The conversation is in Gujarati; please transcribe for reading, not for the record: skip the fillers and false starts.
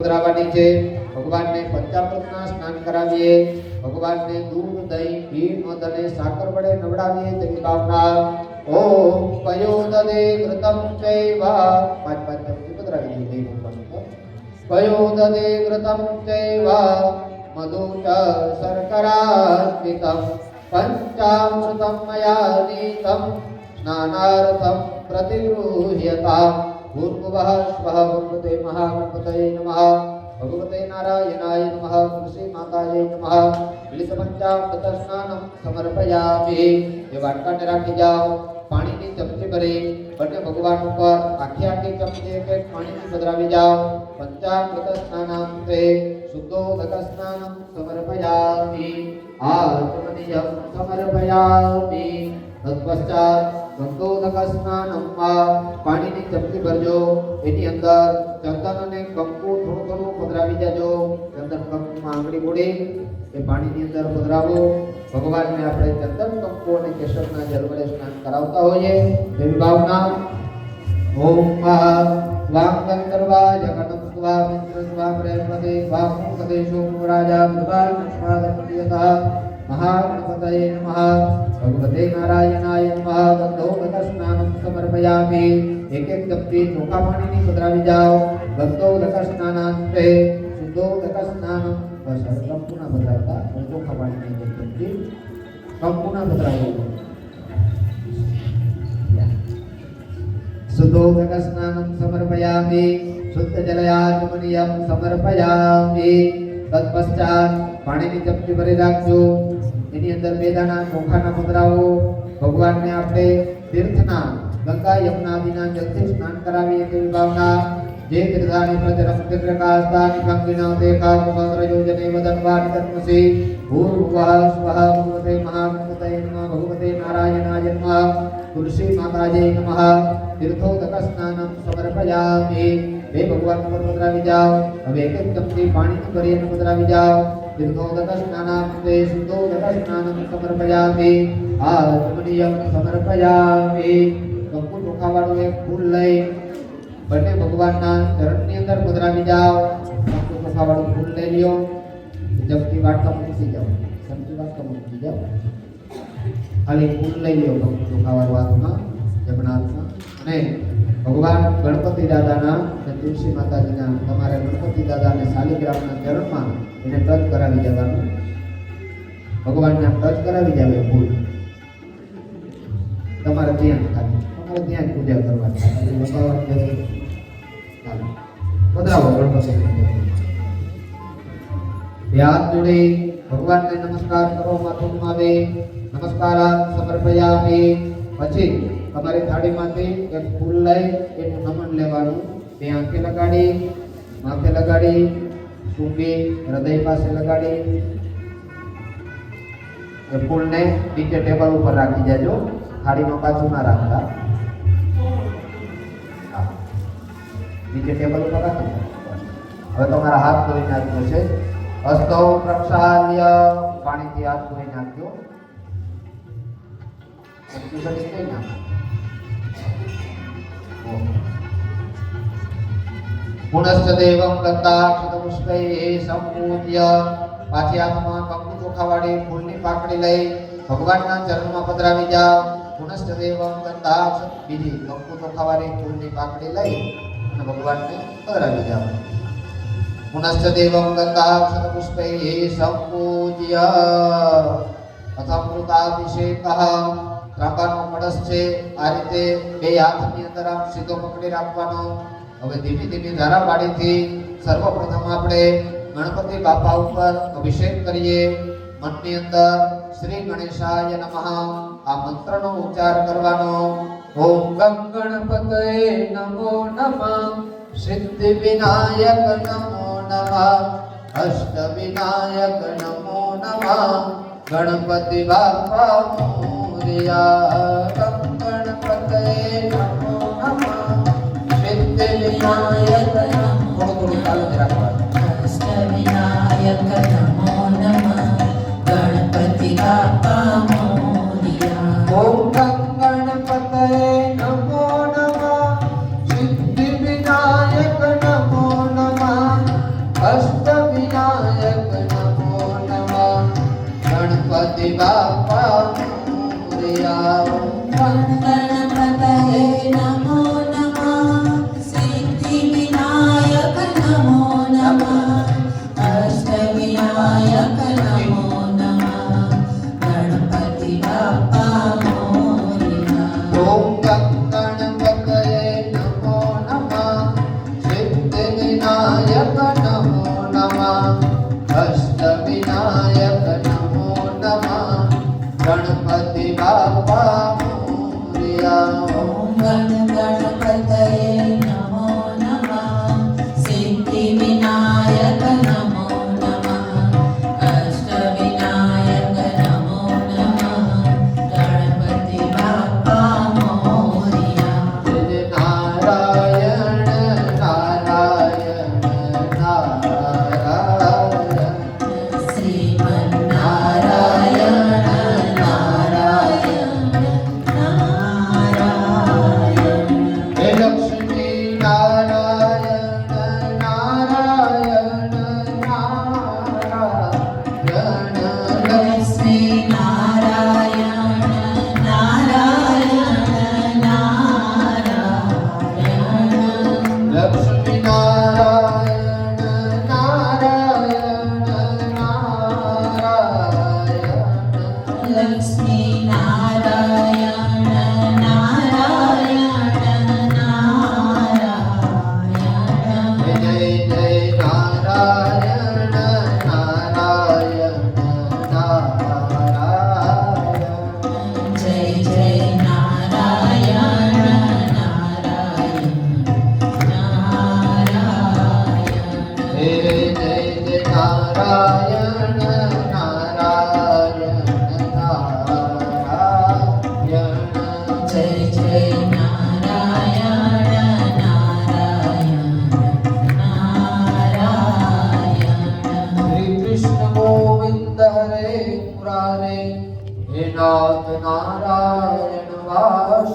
પધરાવવાની છે। ભગવાનને પંચામૃતના સ્નાન કરાવીએ, ભગવાનને દૂધ, દહીં, ઘી, મધ અને સાકર વડે નવડાવીએ તેવી ભાવના। ઓમ પયોદદે ઘૃતમ ચૈવ, પાંચ પાંચ ચમચી પધરાવી દઈએ ભગવાન। પયોદદે ઘૃતમ ચૈવ મધુ ચ શર્કરાન્વિતમ પંચામૃતમ મયા નીતમ સ્નાનાર્થમ પ્રતિગૃહ્યતામ। ભૂર્ભુવઃ સ્વઃ ભગવતે મહાગણપતये નમઃ। ભગવતે નારાયણાય નમઃ। તુલસી માતાય નમઃ। વિલિત પંચામૃત સ્નાનમ સમર્પયામિ। એ વાટકાને રાખી જાઓ, પાણીની ચમચી ભરી બંને ભગવાન ઉપર આખી ચમચી એક પાણીથી પધરાવી જાઓ। પંચામૃત સ્નાનાંતે શુદ્ધોદક સ્નાનમ સમર્પયામિ। આચમનીયમ સમર્પયામિ। તત્પશ્ચાત ગંગોદક સ્નાનમ પાણીની ચમચી ભરજો, એની અંદર ચંદન અને કંકુ થોડું થોડું પધરાવી દેજો। ચંદન કંકુમાં આંગળી બોળી એ પાણીની અંદર પધરાવો। ભગવાનને આપણે ચંદન કંકુ અને કેસરના જળ વડે સ્નાન કરાવતા હોઈએ એવી ભાવના। ઓમ વાંગંતર્વા જગન્મ સ્વા મિત્ર સ્વા પ્રેમપદે સ્વા મુકદેશો રાજા ભગવાન સ્વાદપતિયતા મહાગણપતये નમઃ। ભગવતે નારાયણાય નમઃ। ગંધોદક સ્નાનમ સમર્પયામિ। એક એક ચમચી ચોખા પાણીની પધરાવી જાઓ। ગંધોદક સ્નાનાંતે શુદ્ધોદક સ્નાનમ, બસ હવે કંકુના પધરાવતા, ચોખા પાણીની એક ચમચી કંકુના પધરાવી। શુદ્ધોદક સ્નાનમ સમર્પયામિ। શુદ્ધ જલયાચમનીયમ સમર્પયામિ। તત્પશ્ચાત પાણીની ચમચી ભરી રાખજો, એની અંદર બે દાણા ચોખાના પધરાવો। ભગવાનને આપણે તીર્થના ગંગા યમુના આદિના જલથી સ્નાન કરાવીએ તેવી ભાવના। જે તીર્થાની પ્રચરમ તીર્થકાસ્તાની કંકિના દેખા મુખદ્ર યોજને વદનવાનિ તત્મસી। ભૂર્ભુવઃ સ્વઃ ભગવતે મહાગણપતये નમઃ। ભગવતે નારાયણાય નમઃ। તુલસી માતાજે નમઃ। તીર્થોદક સ્નાનમ સમર્પયામિ। બે ભગવાન પર પધરાવી જાઓ। હવે એક એક ચમચી પાણીથી ભરી અને પધરાવી જાઓ। તીર્થોદક સ્નાનાંતે શુદ્ધોદક સ્નાનમ સમર્પયામિ। આચમનીયમ સમર્પયામિ। કંકુ ચોખાવાળું એક ફૂલ લઈ બંને ભગવાનના ચરણની અંદર પધરાવી જાઓ। કંકુ ચોખાવાળું ફૂલ લઈ લ્યો, ચમચી વાટકામાં મૂકી જાઓ, ચમચી વાટકામાં મૂકી જાઓ। ખાલી ફૂલ લઈ લ્યો કંકુ ચોખાવાળું હાથમાં, જમણા હાથમાં, અને ભગવાન ગણપતિ દાદાના અને તુલસી માતાજીના, તમારે ગણપતિ દાદા અને શાલિગ્રામના ચરણમાં એને ટચ કરાવી જવાનું। ભગવાનને ટચ કરાવી જાવે ફૂલ, તમારે ત્યાં ખાલી તમારે ત્યાં જ પૂજા કરવાની, પધરાવો ગણપતિ। હાથ જોડી ભગવાનને નમસ્કાર કરો, માથું નમાવે, નમસ્કાર સમર્પયામિ। પછી તમારી થાળીમાંથી એક ફૂલ લઈ એનું નમન લેવાનું। બે આંખે લગાડી, માથે લગાડી, સૂંઘી હૃદય પાસે લગાડી એ ફૂલને નીચે ટેબલ ઉપર રાખી દેજો। થાળીમાં પાછું ના રાખતા, નીચે ટેબલ ઉપર રાખી દો। હવે તમારા હાથ ધોઈ નાખજો છે। હસ્તો પ્રક્ષાલ્ય, પાણીથી હાથ ધોઈ નાખજો। પુનશ્ચ દેવમ ગંધાક્ષતપુષ્પૈ સંપૂજ્ય, પાછી હાથમાં કંકુ ચોખાવાળી ફૂલની પાકડી લઈ ભગવાનના ચરણમાં પધરાવી જાઓ। પુનશ્ચ દેવમ ગંધાક્ષ, બીજી કંકુ ચોખાવાળી ફૂલની પાકડી લઈ અને ભગવાનને પધરાવી જાઓ। પુનશ્ચ દેવમ ગંધાક્ષતપુષ્પૈ સંપૂજ્ય અથમૃતાભિષેકઃ, ત્રાંબાનો કળશ છે, આ રીતે બે હાથની અંદર આમ સીધો પકડી રાખવાનો। હવે ધીમી ધીમી ધારાવાળીથી સર્વપ્રથમ આપણે ગણપતિ બાપા ઉપર અભિષેક કરીએ। મનની અંદર શ્રી ગણેશાય નમઃ આ મંત્રનો ઉચ્ચાર કરવાનો। ઓમ ગમ ગણપતયે નમો નમઃ, સિદ્ધિ વિનાયક નમો નમઃ, અષ્ટ વિનાયક નમો નમઃ, ગણપતિ બાપા મોરયા। ગમ ગણપતયે નમો નમઃ, સિદ્ધિ વિનાયક નમો, થોડું થોડું ચાલુ જ રાખવાનું। અષ્ટ વિનાયક નમો નમઃ, ગણપતિ બાપા મોરયા। ઓમ ગણપતયે નમો નમઃ, સિદ્ધિ વિનાયક નમો નમઃ, અષ્ટવિનાયક નમો નમઃ ગણપતિ બાપા મોરયા. ગણપતયે નમો નમઃ સિદ્ધિવિનાયક નમો નમઃ અષ્ટવિનાયક નમો નમઃ ગણપતિ બાપા મોરયા. ઓમ ગણપતયે નમો નમઃ સિદ્ધિવિનાયક નમો નમઃ અષ્ટવિનાયક નમો નમઃ ગણપતિ બાપા મોરયા. ઓમ ગણપતયે નમો નમઃ સિદ્ધિવિનાયક નમો નમઃ અષ્ટવિનાયક નમો નમઃ ગણપતિ બાપા મોરયા. જય નારાયણ નારાયણ નારાયણ શ્રીમન્નારાયણ નારાયણ નારાયણ. હે લક્ષ્મી નારાયણ નારાયણ નારાયણ લક્ષ્મી નારાયણ નારાયણ નારાયણ. લક્ષ્મી નારાયણ નારાયણ નારાયણ લક્ષ્મી નારાયણ નારાયણ નારાયણ. જય જય નારાયણ નારાયણ નારાયણ જય જય નારાયણ નારાયણ નારાયણ. હે જય જય નારાયણ નારાયણ નારાયણ જય જય નારાયણ નારાયણ નારાયણ. શ્રી કૃષ્ણ ગોવિંદ હરે મુરારે હે નાથ નારાયણ વાસુદેવ.